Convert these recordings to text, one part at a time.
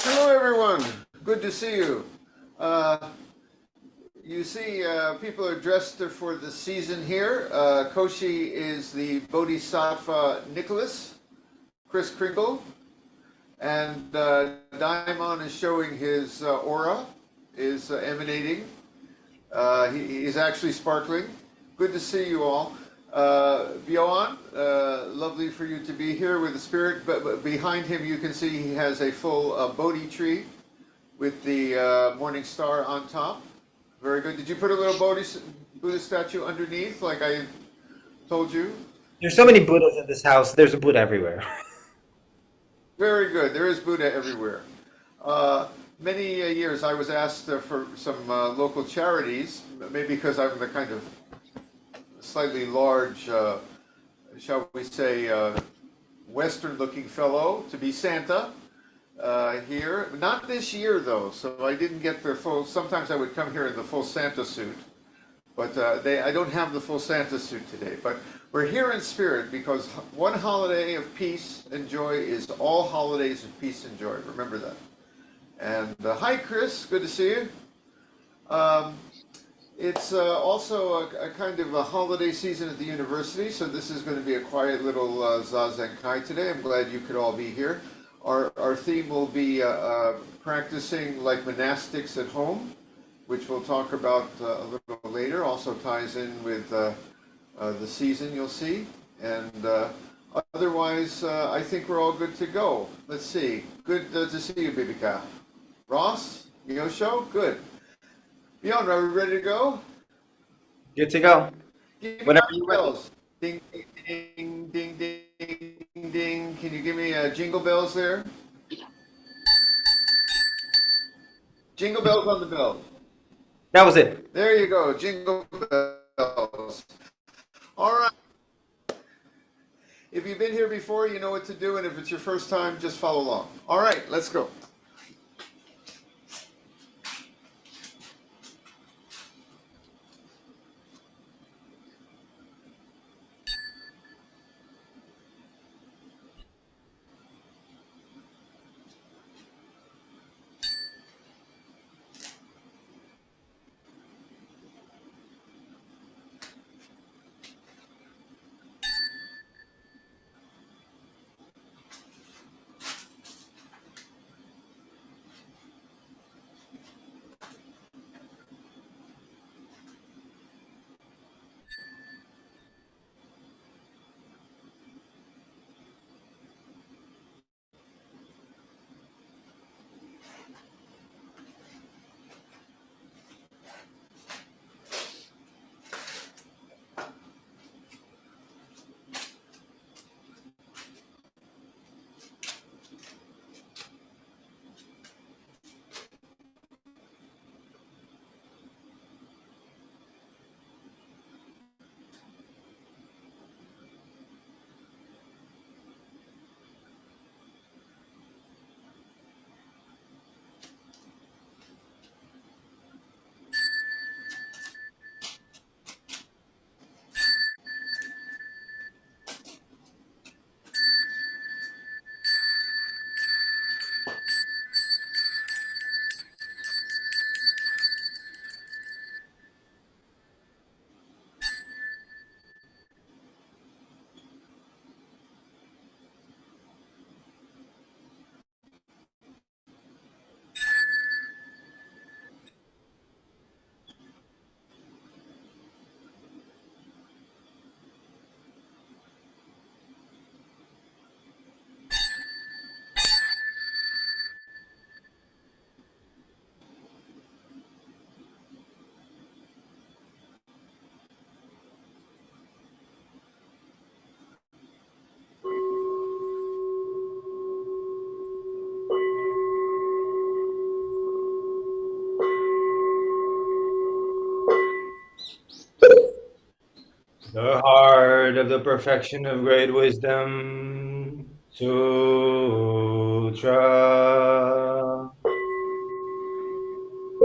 Hello, everyone. Good to see you. You see, people are dressed for the season here. Koshi is the Bodhisattva Nicholas, Chris Kringle, and Daimon is showing his aura, is emanating. He's actually sparkling. Good to see you all. Bjohan, lovely for you to be here with the spirit, but behind him you can see he has a full Bodhi tree with the morning star on top. Very good. Did you put a little Buddha statue underneath like I told you? There's so many Buddhas in this house. There's a Buddha everywhere. Very good. There is Buddha everywhere. Many years I was asked for some local charities, maybe because I'm the kind of slightly large, shall we say, Western-looking fellow, to be Santa here. Not this year, though, so I didn't get the full. Sometimes I would come here in the full Santa suit, but I don't have the full Santa suit today. But we're here in spirit because one holiday of peace and joy is all holidays of peace and joy. Remember that. And hi, Chris. Good to see you. It's also a kind of a holiday season at the university, so this is going to be a quiet little Zazenkai today. I'm glad you could all be here. Our theme will be practicing like monastics at home, which we'll talk about a little later. Also ties in with the season, you'll see. And otherwise, I think we're all good to go. Let's see. Good to see you, Bibika. Ross, Yosho, good. Beyond, are we ready to go? Good to go. Whenever you bells. Ding, ding, ding, ding, ding, ding. Can you give me jingle bells there? Jingle bells on the bell. That was it. There you go, jingle bells. All right. If you've been here before, you know what to do, and if it's your first time, just follow along. All right, let's go. of the perfection of great wisdom. Sutra.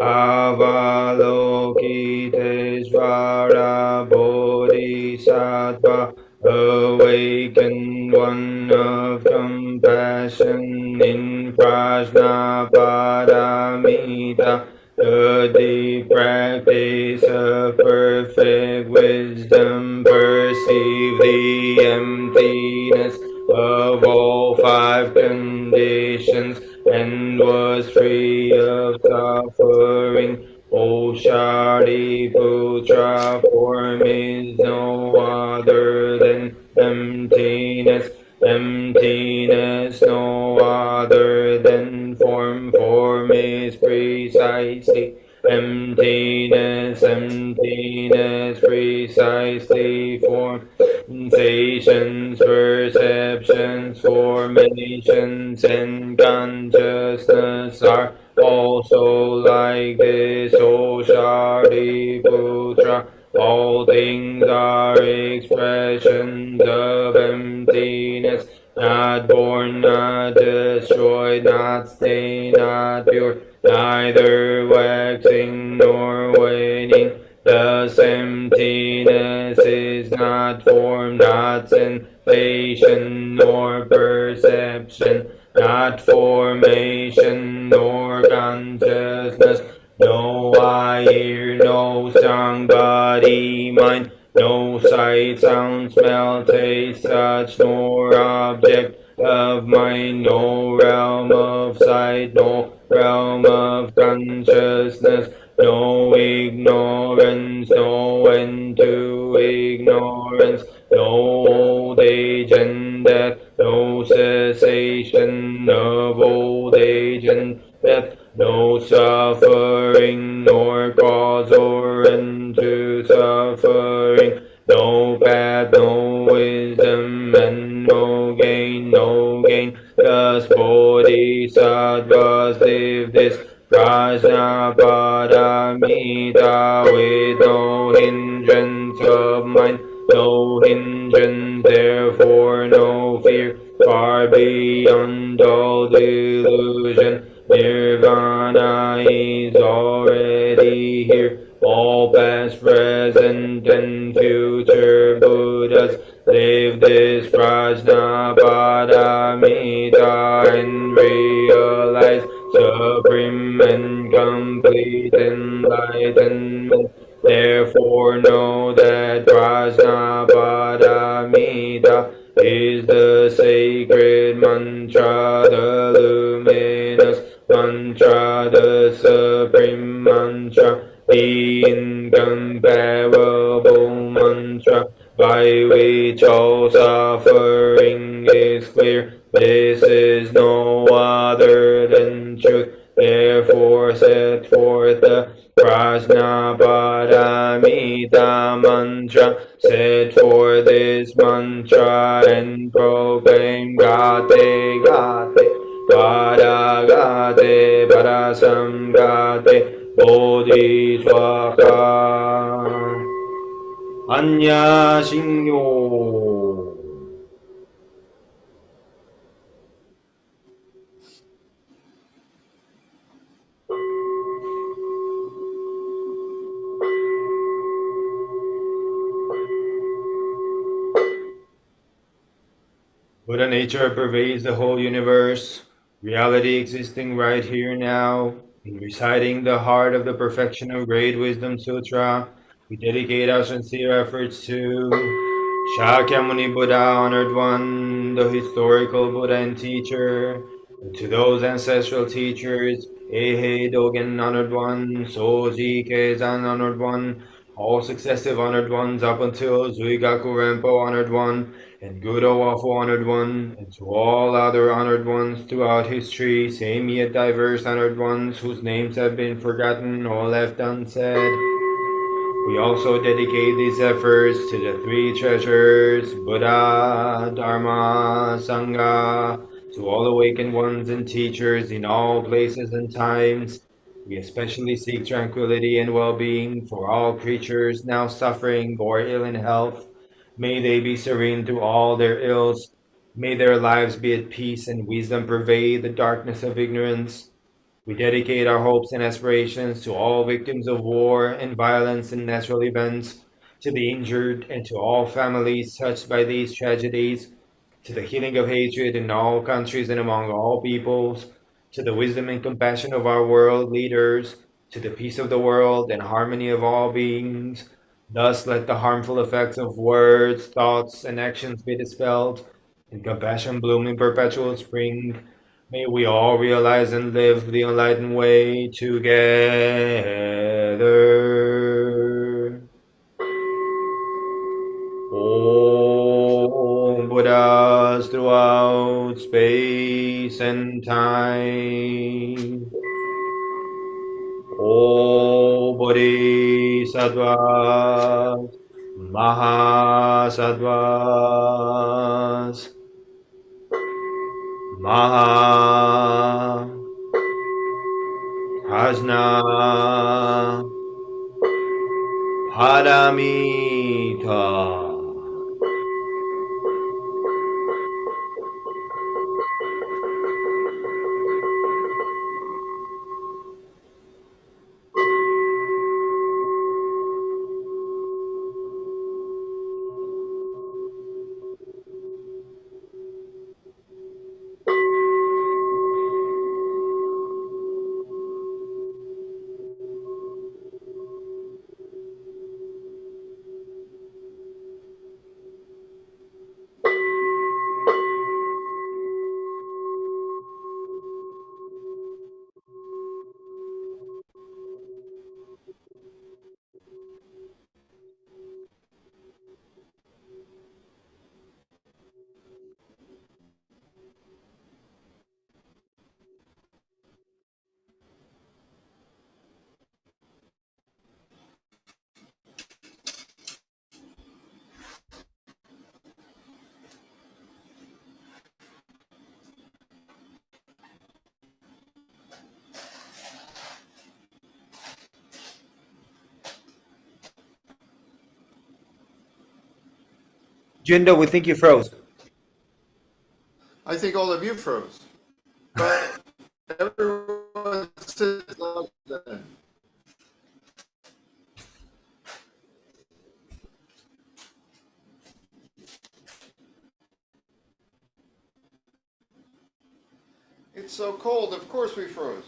Avalokiteshvara Bodhisattva, awakened one of compassion in Prajnaparamita, the deep practice of perfect wisdom, perceive the emptiness of all five conditions and was free of suffering. O Shariputra, form is no other than emptiness. Emptiness no other than form. Form is precisely emptiness. Emptiness precisely form. Sensations, perceptions, formations, and consciousness are also like this, O Shariputra. All things are expressions of emptiness, not born, not destroyed, not stained, not pure, neither waxing nor waning. Thus emptiness is not form, not sensation nor perception, not formation nor consciousness. No eye, ear, no tongue, body, mind, no sight, sound, smell, taste, touch, nor object of mind, no realm of sight, no realm of consciousness, no ignorance, no end to ignorance, no old age and death, no cessation of old age and death, no suffering, nor cause or end to suffering, no path, no wisdom, and no gain, no gain. Thus bodhisattvas live this Prajnaparamita with no hindrance of mind, no hindrance, therefore no fear, far beyond all delusion. Nirvana is already here. All past, present, and future Buddhas live this Prajnaparamita and realize supreme and complete enlightenment. Therefore know that Prajnaparamita is the sacred mantra, the luminous mantra, the supreme mantra, the incomparable mantra, by which all suffering is clear. This is no other than truth. Therefore set forth the Prajnaparamita mantra. Set forth this mantra and proclaim Gate Gate Gada Gate Parasam Gate Bodhiswaka Anya Shinyo. Buddha nature pervades the whole universe, reality existing right here now. In reciting the heart of the perfection of great wisdom sutra, we dedicate our sincere efforts to Shakyamuni Buddha, honored one, the historical Buddha and teacher, and to those ancestral teachers, Eihei Dogen, honored one, Soji Keizan, honored one, all successive honored ones up until Zuigaku Renpo, honored one, and Gudo Wafu, honored one, and to all other honored ones throughout history, same yet diverse honored ones whose names have been forgotten or left unsaid. We also dedicate these efforts to the three treasures, Buddha, Dharma, Sangha, to all awakened ones and teachers in all places and times. We especially seek tranquility and well-being for all creatures now suffering or ill in health, May they be serene through all their ills. May their lives be at peace and wisdom pervade the darkness of ignorance. We dedicate our hopes and aspirations to all victims of war and violence and natural events, to the injured, and to all families touched by these tragedies, to the healing of hatred in all countries and among all peoples, to the wisdom and compassion of our world leaders, to the peace of the world and harmony of all beings. Thus let the harmful effects of words, thoughts, and actions be dispelled, and compassion bloom in perpetual spring. May we all realize and live the enlightened way together. Om Buddhas throughout space and time. Om Bodhisattvas, Mahasattvas, Maha Prajna Paramita. Jindo, we think you froze. I think all of you froze. But everyone sits up then. It's so cold, of course we froze.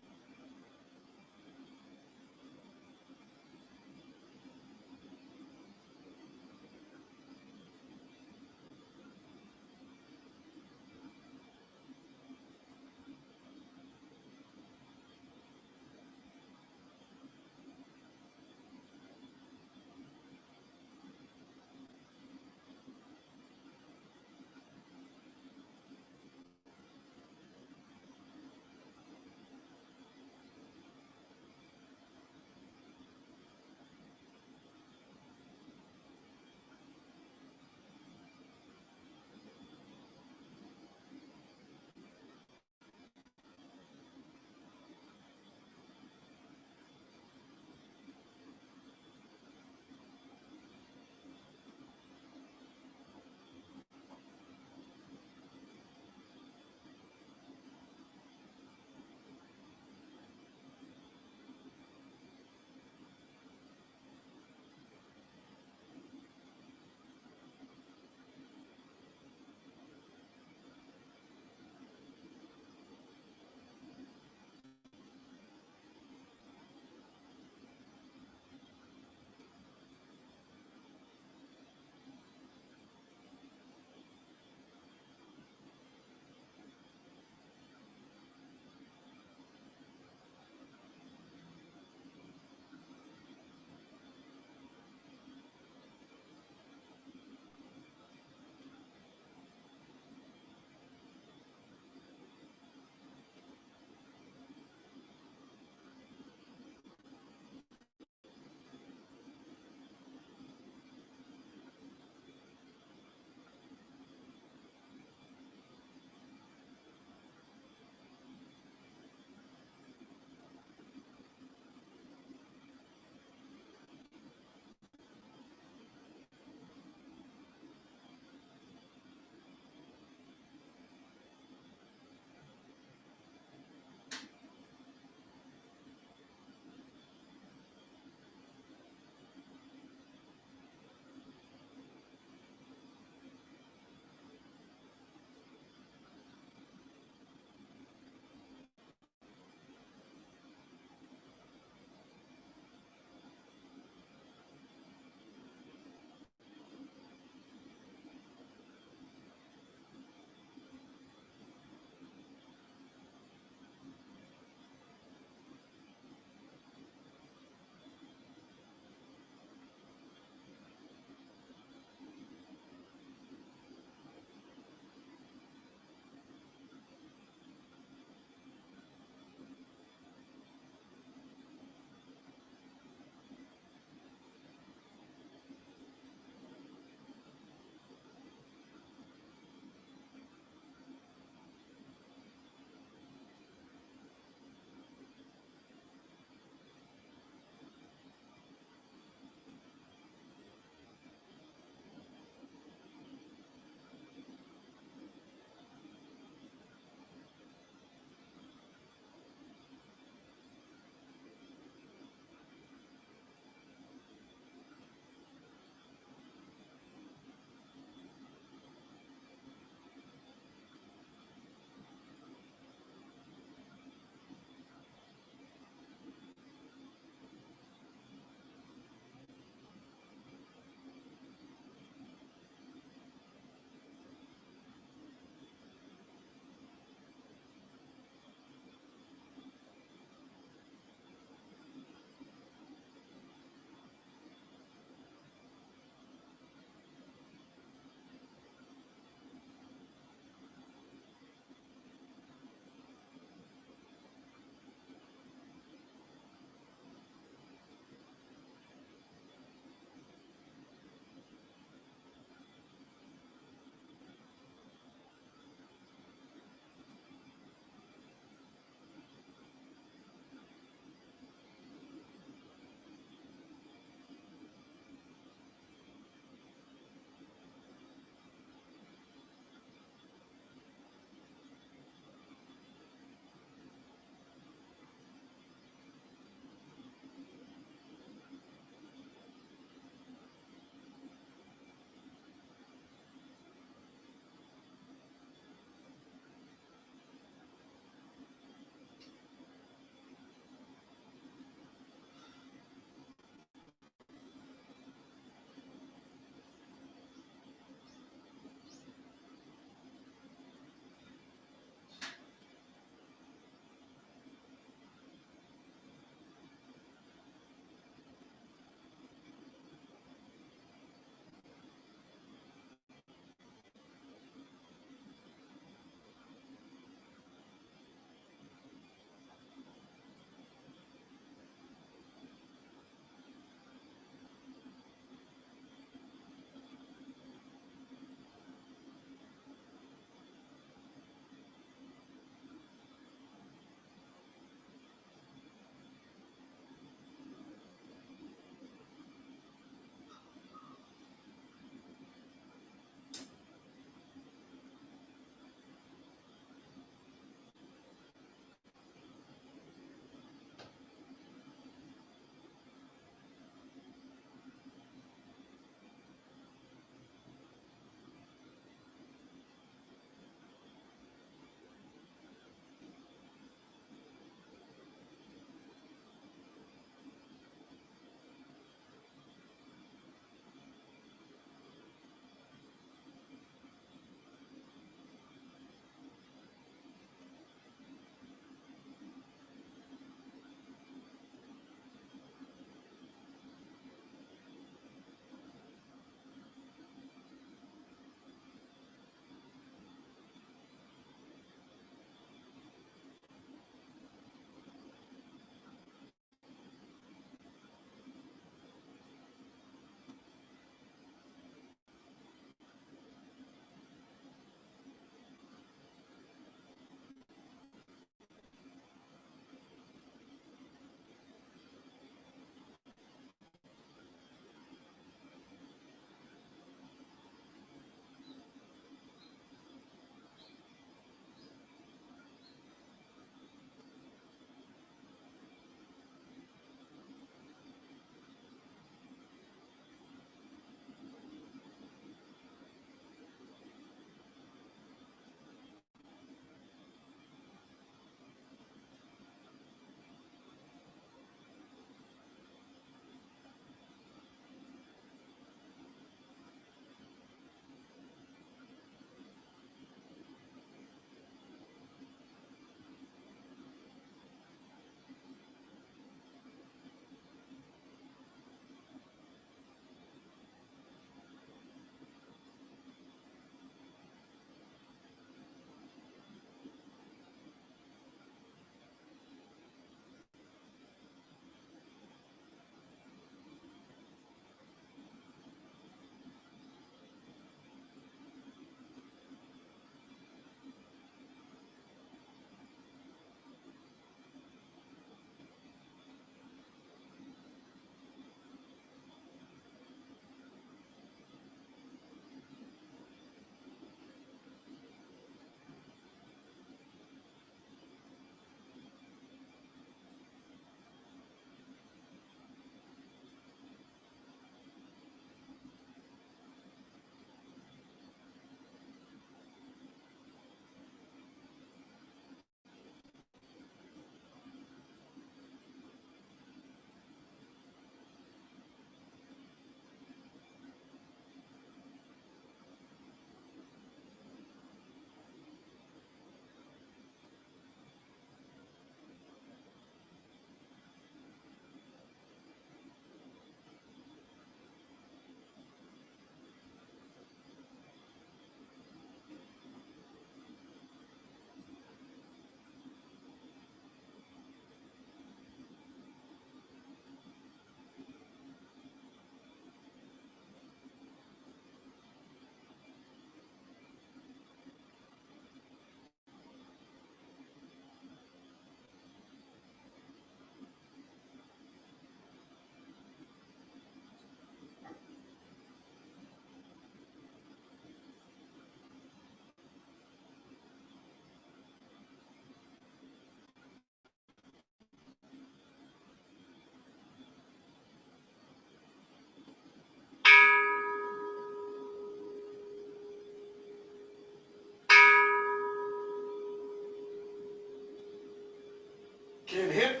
hip.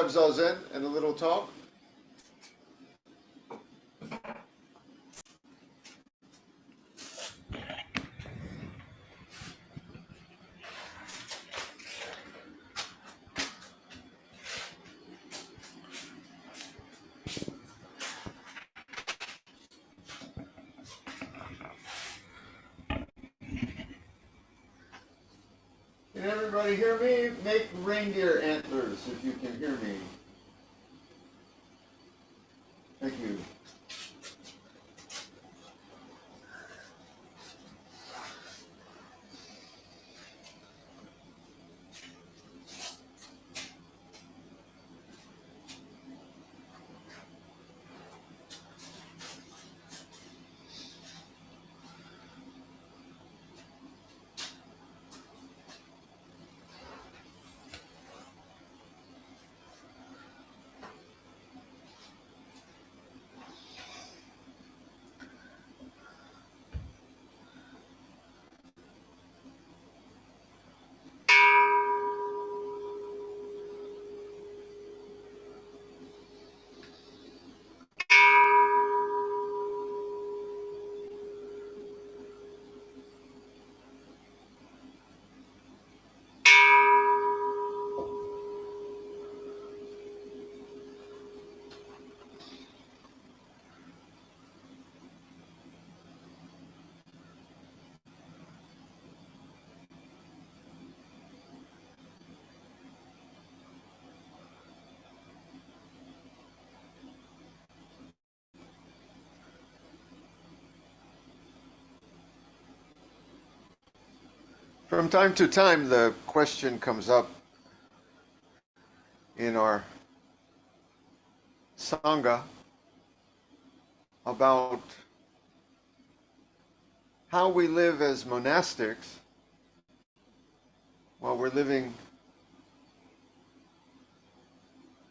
have Zazen and a little talk? Can everybody hear me? Make reindeer antlers if you can hear me. Thank you. From time to time, the question comes up in our Sangha about how we live as monastics while we're living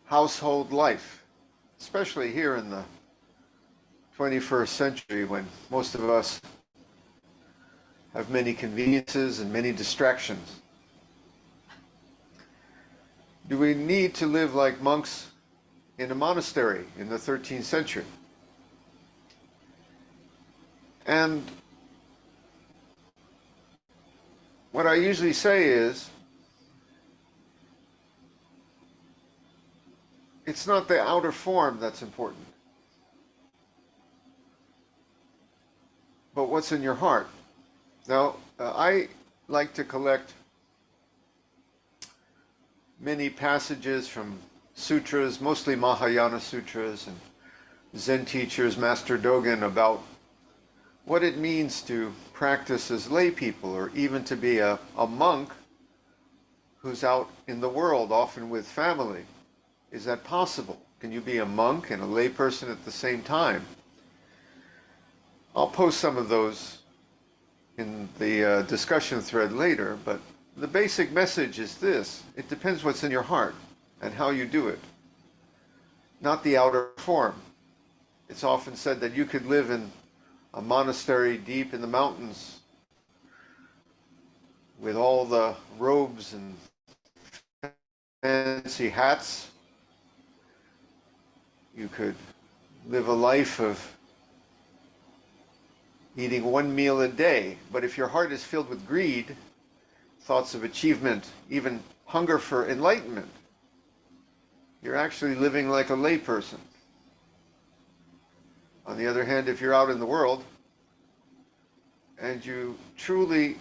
household life, especially here in the 21st century when most of us have many conveniences and many distractions. Do we need to live like monks in a monastery in the 13th century? And what I usually say is, it's not the outer form that's important, but what's in your heart. Now, I like to collect many passages from sutras, mostly Mahayana sutras, and Zen teachers, Master Dogen, about what it means to practice as lay people, or even to be a monk who's out in the world, often with family. Is that possible? Can you be a monk and a lay person at the same time? I'll post some of those in the discussion thread later, but the basic message is this: it depends what's in your heart and how you do it, not the outer form. It's often said that you could live in a monastery deep in the mountains with all the robes and fancy hats. You could live a life of eating one meal a day, but if your heart is filled with greed, thoughts of achievement, even hunger for enlightenment, you're actually living like a layperson. On the other hand, if you're out in the world and you truly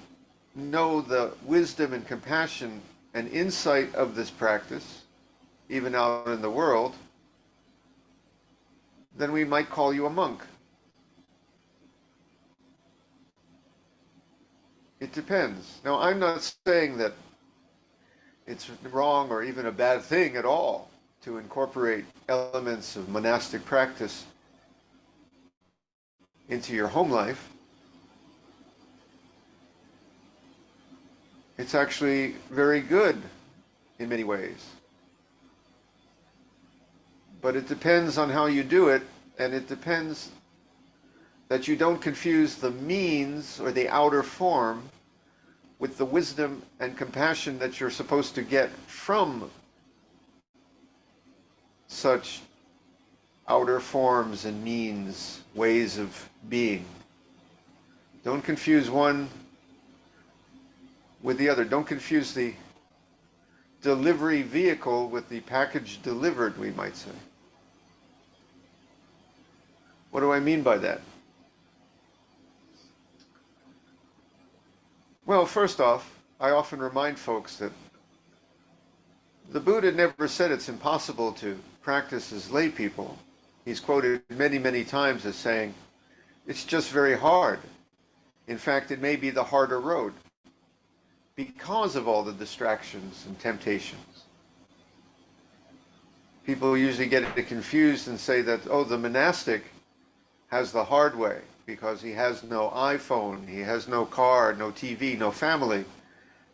know the wisdom and compassion and insight of this practice, even out in the world, then we might call you a monk. It depends. Now, I'm not saying that it's wrong or even a bad thing at all to incorporate elements of monastic practice into your home life. It's actually very good in many ways. But it depends on how you do it, and it depends that you don't confuse the means or the outer form with the wisdom and compassion that you're supposed to get from such outer forms and means, ways of being. Don't confuse one with the other. Don't confuse the delivery vehicle with the package delivered, we might say. What do I mean by that? Well, first off, I often remind folks that the Buddha never said it's impossible to practice as lay people. He's quoted many, many times as saying, it's just very hard. In fact, it may be the harder road because of all the distractions and temptations. People usually get it confused and say that, oh, the monastic has the hard way because he has no iPhone, he has no car, no TV, no family.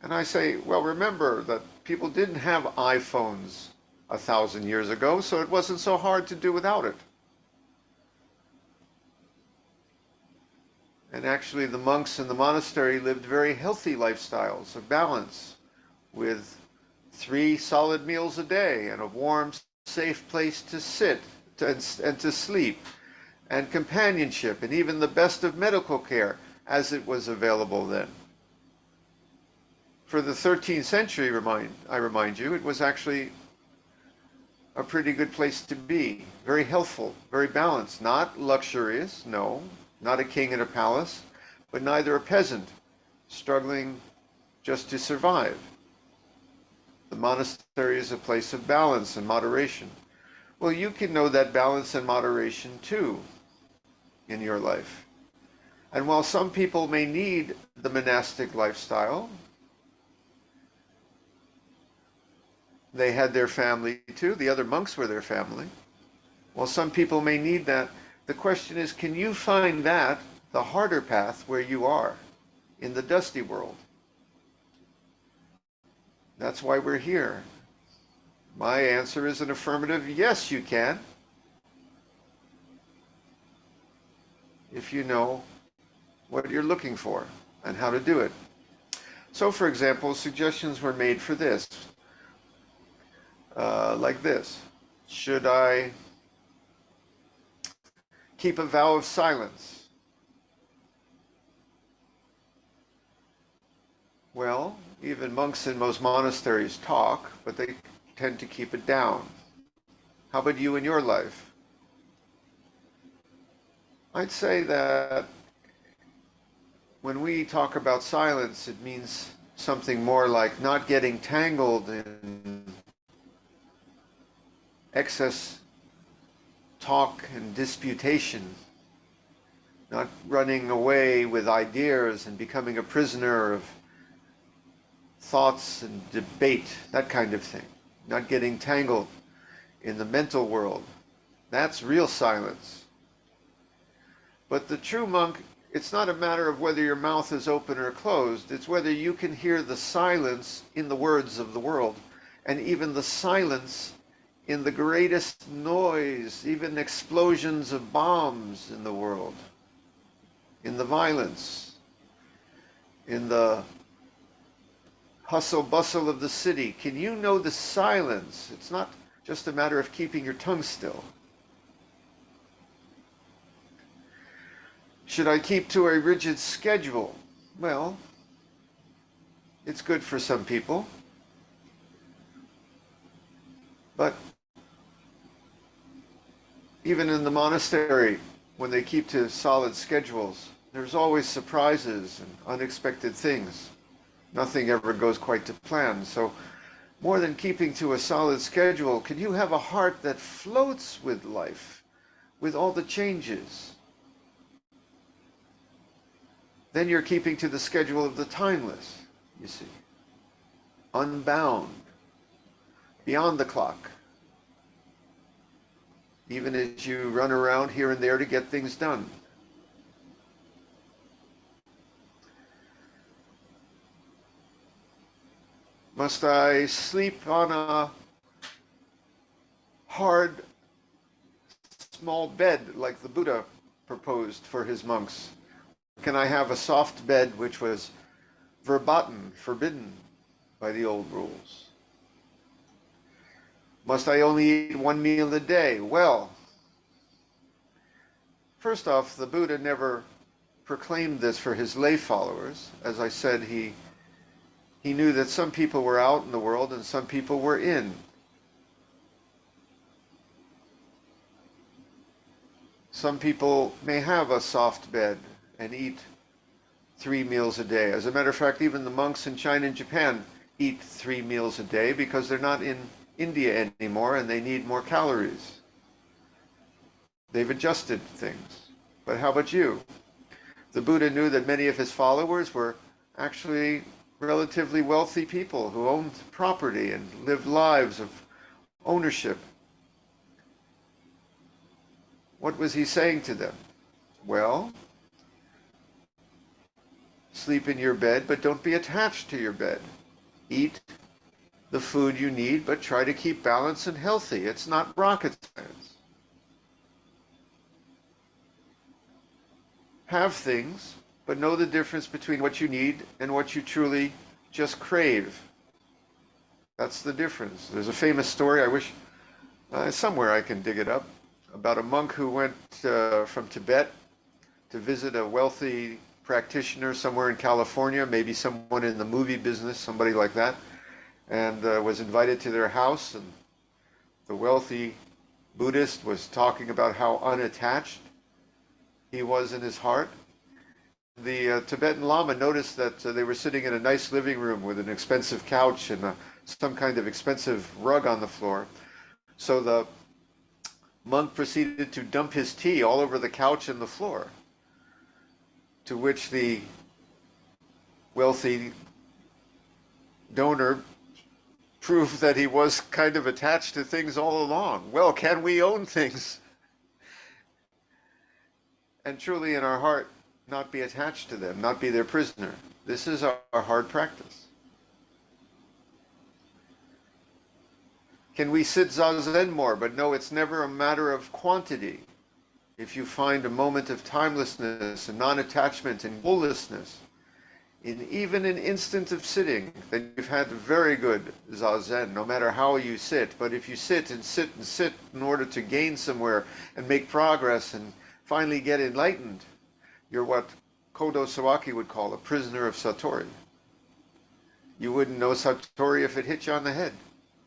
And I say, well, remember that people didn't have iPhones 1,000 years ago, so it wasn't so hard to do without it. And actually, the monks in the monastery lived very healthy lifestyles of balance, with 3 solid meals a day and a warm, safe place to sit and to sleep, and companionship, and even the best of medical care as it was available then. For the 13th century, I remind you, it was actually a pretty good place to be. Very healthful, very balanced. Not luxurious, no. Not a king in a palace, but neither a peasant struggling just to survive. The monastery is a place of balance and moderation. Well, you can know that balance and moderation too in your life. And while some people may need the monastic lifestyle, they had their family too. The other monks were their family. While some people may need that, the question is, can you find that, the harder path, where you are, in the dusty world? That's why we're here. My answer is an affirmative yes, you can. If you know what you're looking for and how to do it. So, for example, suggestions were made for this. Like this. Should I keep a vow of silence? Well, even monks in most monasteries talk, but they tend to keep it down. How about you in your life? I'd say that when we talk about silence, it means something more like not getting tangled in excess talk and disputation, not running away with ideas and becoming a prisoner of thoughts and debate, that kind of thing. Not getting tangled in the mental world. That's real silence. But the true monk, it's not a matter of whether your mouth is open or closed, it's whether you can hear the silence in the words of the world, and even the silence in the greatest noise, even explosions of bombs in the world, in the violence, in the hustle bustle of the city. Can you know the silence? It's not just a matter of keeping your tongue still. Should I keep to a rigid schedule? Well, it's good for some people, but even in the monastery, when they keep to solid schedules, there's always surprises and unexpected things. Nothing ever goes quite to plan. So more than keeping to a solid schedule, can you have a heart that floats with life, with all the changes? Then you're keeping to the schedule of the timeless, you see. Unbound, beyond the clock. Even as you run around here and there to get things done. Must I sleep on a hard, small bed like the Buddha proposed for his monks? Can I have a soft bed which was verboten, forbidden by the old rules? Must I only eat one meal a day? Well, first off, the Buddha never proclaimed this for his lay followers. As I said, he knew that some people were out in the world and some people were in. Some people may have a soft bed and eat 3 meals a day. As a matter of fact, even the monks in China and Japan eat 3 meals a day because they're not in India anymore and they need more calories. They've adjusted things. But how about you? The Buddha knew that many of his followers were actually relatively wealthy people who owned property and lived lives of ownership. What was he saying to them? Well, sleep in your bed, but don't be attached to your bed. Eat the food you need, but try to keep balanced and healthy. It's not rocket science. Have things, but know the difference between what you need and what you truly just crave. That's the difference. There's a famous story, I wish somewhere I can dig it up, about a monk who went from Tibet to visit a wealthy practitioner somewhere in California, maybe someone in the movie business, somebody like that, and was invited to their house, and the wealthy Buddhist was talking about how unattached he was in his heart. The Tibetan Lama noticed that they were sitting in a nice living room with an expensive couch and some kind of expensive rug on the floor. So the monk proceeded to dump his tea all over the couch and the floor, to which the wealthy donor proved that he was kind of attached to things all along. Well, can we own things and truly in our heart not be attached to them, not be their prisoner? This is our hard practice. Can we sit Zazen more, but no, it's never a matter of quantity. If you find a moment of timelessness and non-attachment and goallessness, in even an instant of sitting, then you've had very good Zazen, no matter how you sit. But if you sit and sit and sit in order to gain somewhere and make progress and finally get enlightened, you're what Kodo Sawaki would call a prisoner of Satori. You wouldn't know Satori if it hit you on the head.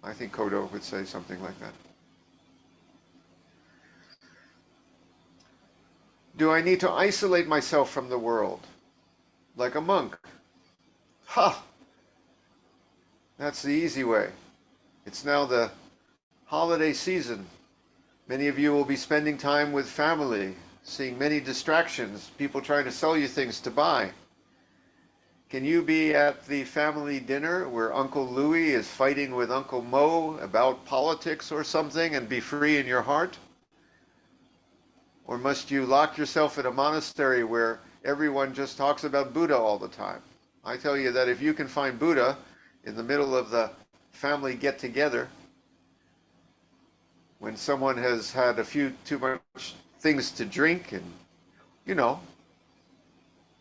I think Kodo would say something like that. Do I need to isolate myself from the world like a monk? Ha! That's the easy way. It's now the holiday season. Many of you will be spending time with family, seeing many distractions, people trying to sell you things to buy. Can you be at the family dinner where Uncle Louis is fighting with Uncle Mo about politics or something and be free in your heart? Or must you lock yourself in a monastery where everyone just talks about Buddha all the time? I tell you that if you can find Buddha in the middle of the family get-together, when someone has had a few too much things to drink and, you know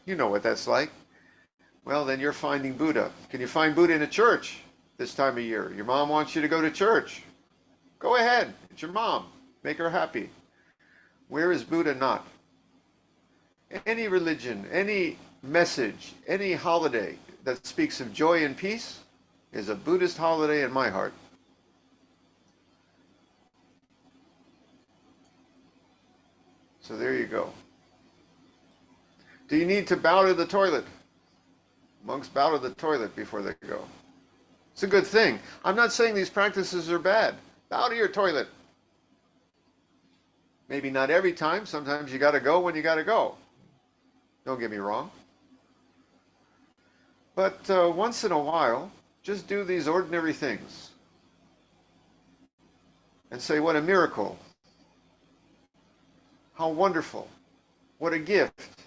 what that's like, well, then you're finding Buddha. Can you find Buddha in a church this time of year? Your mom wants you to go to church. Go ahead. It's your mom. Make her happy. Where is Buddha not? Any religion, any message, any holiday that speaks of joy and peace is a Buddhist holiday in my heart. So there you go. Do you need to bow to the toilet? Monks bow to the toilet before they go. It's a good thing. I'm not saying these practices are bad. Bow to your toilet. Maybe not every time. Sometimes you got to go when you got to go. Don't get me wrong. But once in a while, just do these ordinary things. And say, what a miracle. How wonderful. What a gift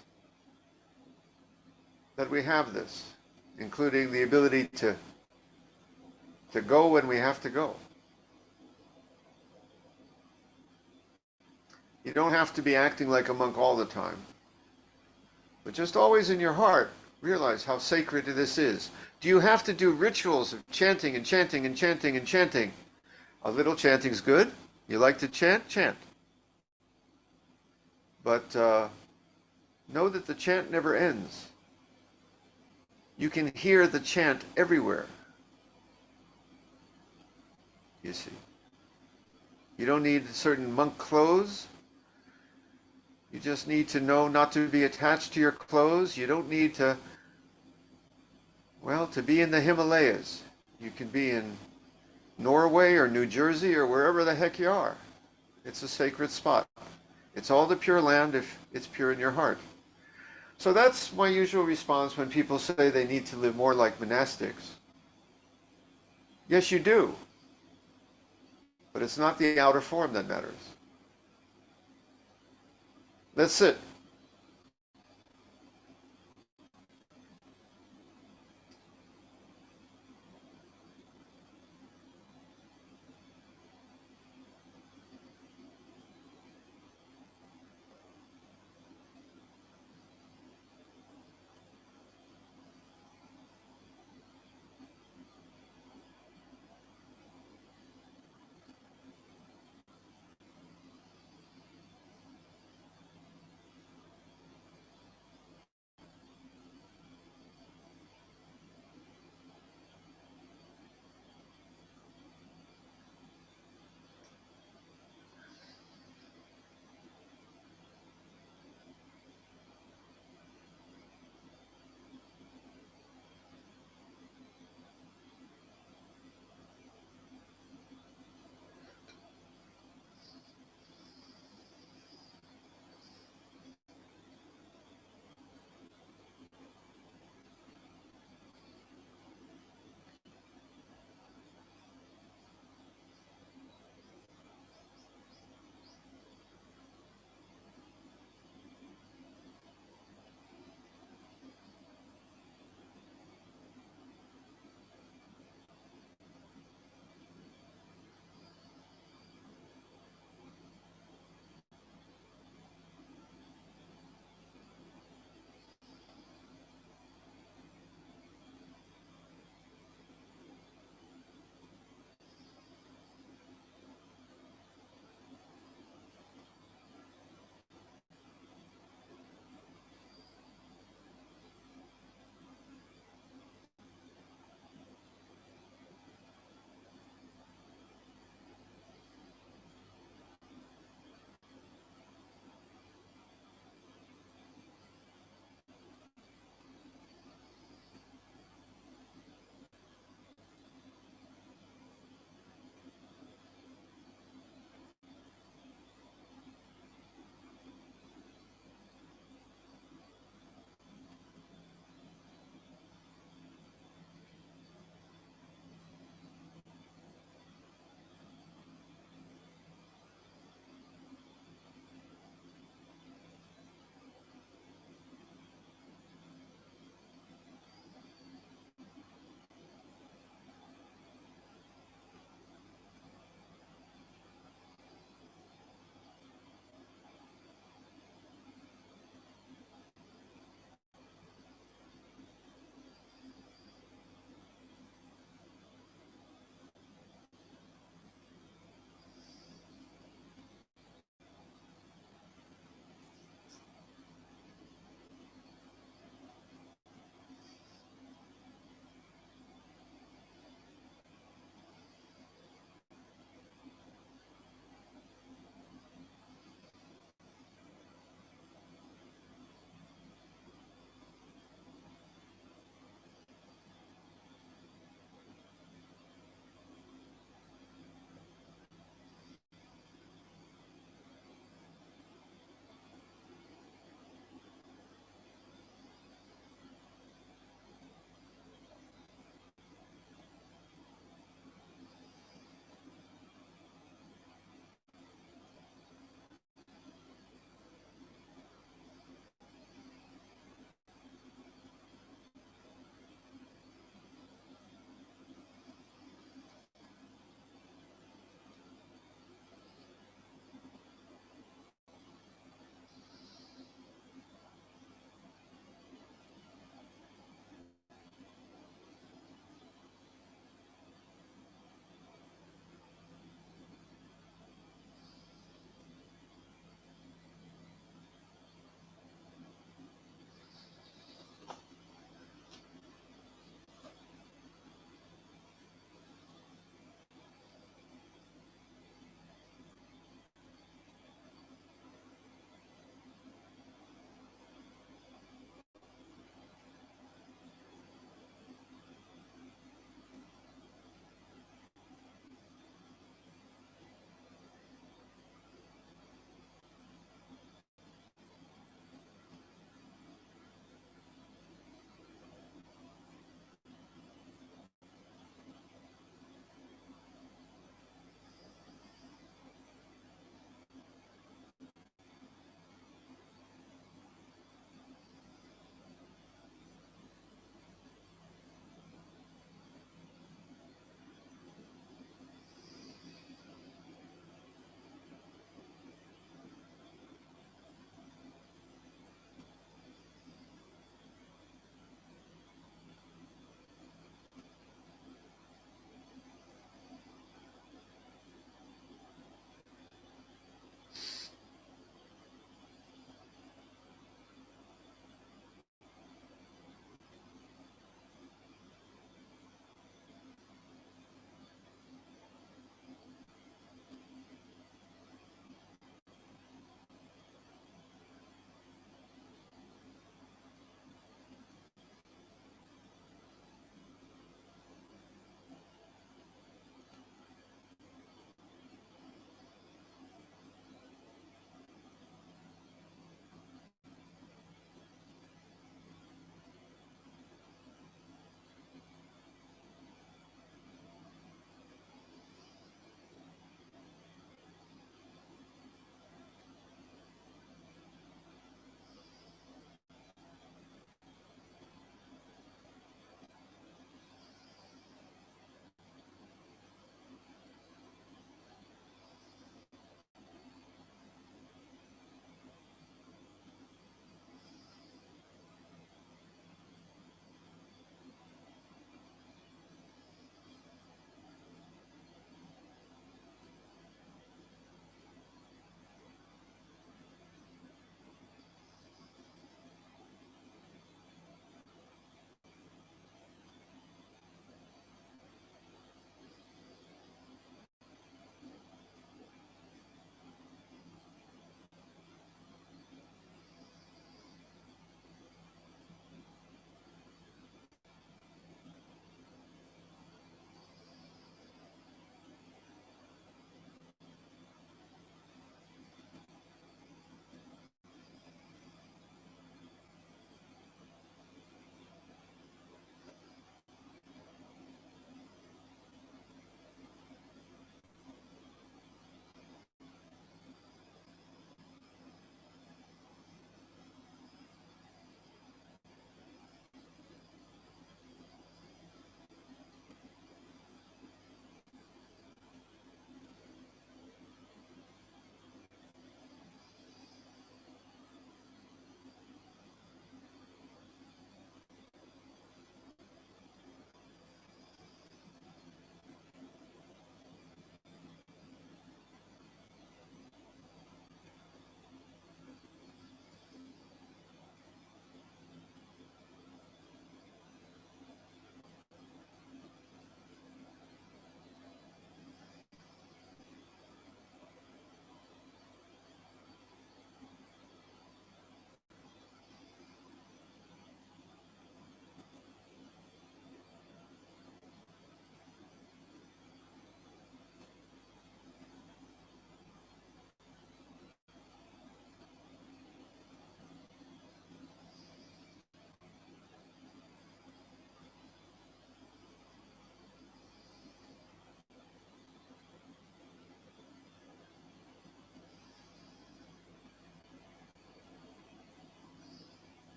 that we have this, including the ability to go when we have to go. You don't have to be acting like a monk all the time, but just always in your heart, realize how sacred this is. Do you have to do rituals of chanting and chanting and chanting and chanting? A little chanting's good. You like to chant? Chant. But know that the chant never ends. You can hear the chant everywhere. You see. You don't need certain monk clothes. You just need to know not to be attached to your clothes. You don't need to, well, to be in the Himalayas. You can be in Norway or New Jersey or wherever the heck you are. It's a sacred spot. It's all the Pure Land if it's pure in your heart. So that's my usual response when people say they need to live more like monastics. Yes, you do. But it's not the outer form that matters. Let's sit.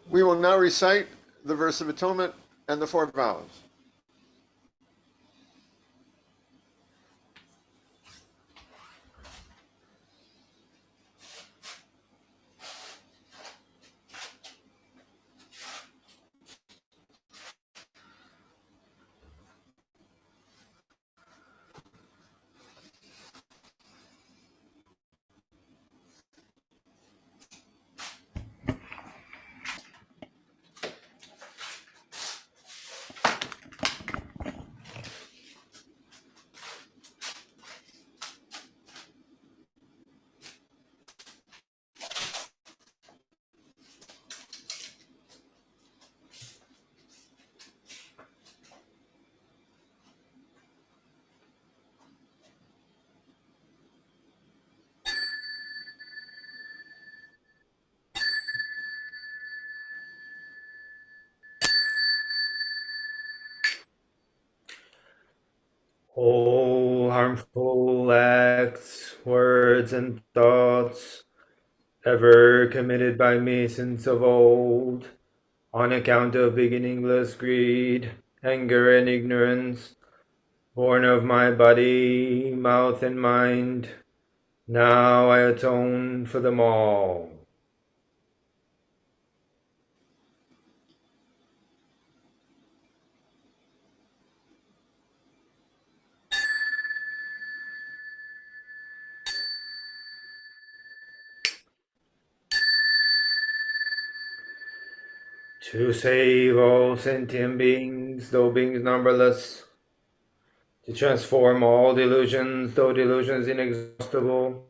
We will now recite the verse of atonement and the 4 vows. All harmful acts, words, and thoughts ever committed by me since of old, on account of beginningless greed, anger, and ignorance, born of my body, mouth, and mind, now I atone for them all. To save all sentient beings, though beings numberless, to transform all delusions, though delusions inexhaustible,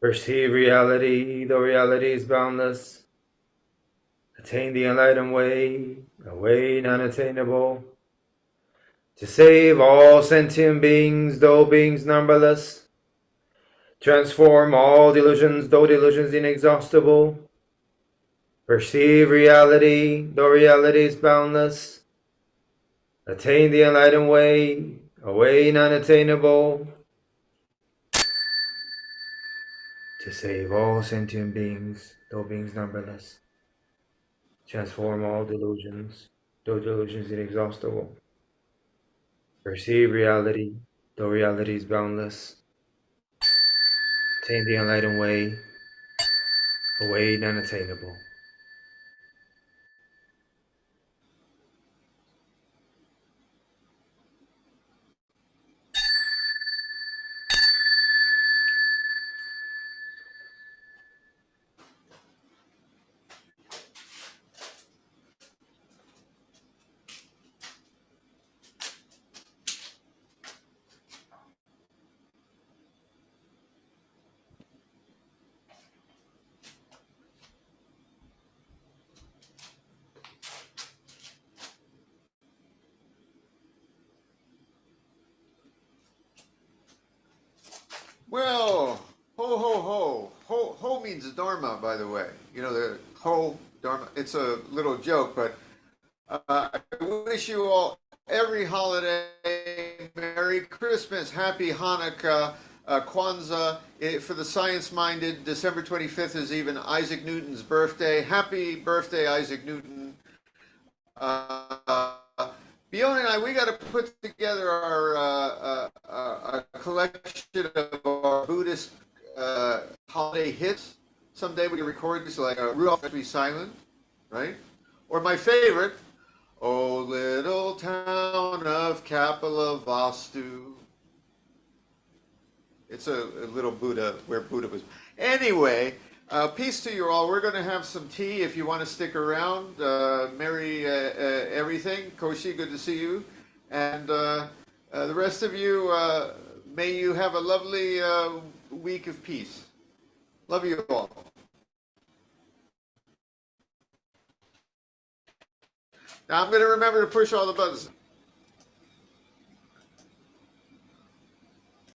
perceive reality, though reality is boundless, attain the enlightened way, a way unattainable, to save all sentient beings, though beings numberless, transform all delusions, though delusions inexhaustible, perceive reality, though reality is boundless, attain the enlightened way, a way unattainable, to save all sentient beings, though beings numberless, transform all delusions, though delusions inexhaustible, perceive reality, though reality is boundless, attain the enlightened way, a way unattainable. Well, ho ho ho. Ho means Dharma, by the way. You know, the ho, Dharma. It's a little joke, but I wish you all every holiday, Merry Christmas, Happy Hanukkah, Kwanzaa. For the science-minded, December 25th is even Isaac Newton's birthday. Happy birthday, Isaac Newton. Uh, Bjorn and I, we got to put together a collection of our Buddhist holiday hits. Someday we can record this like Rudolph Be Silent, right? Or my favorite, "Oh little town of Kapilavastu." It's a little Buddha, where Buddha was. Anyway, peace to you all. We're going to have some tea if you want to stick around. Merry everything. Koshi, good to see you. And the rest of you, may you have a lovely week of peace. Love you all. Now I'm going to remember to push all the buttons.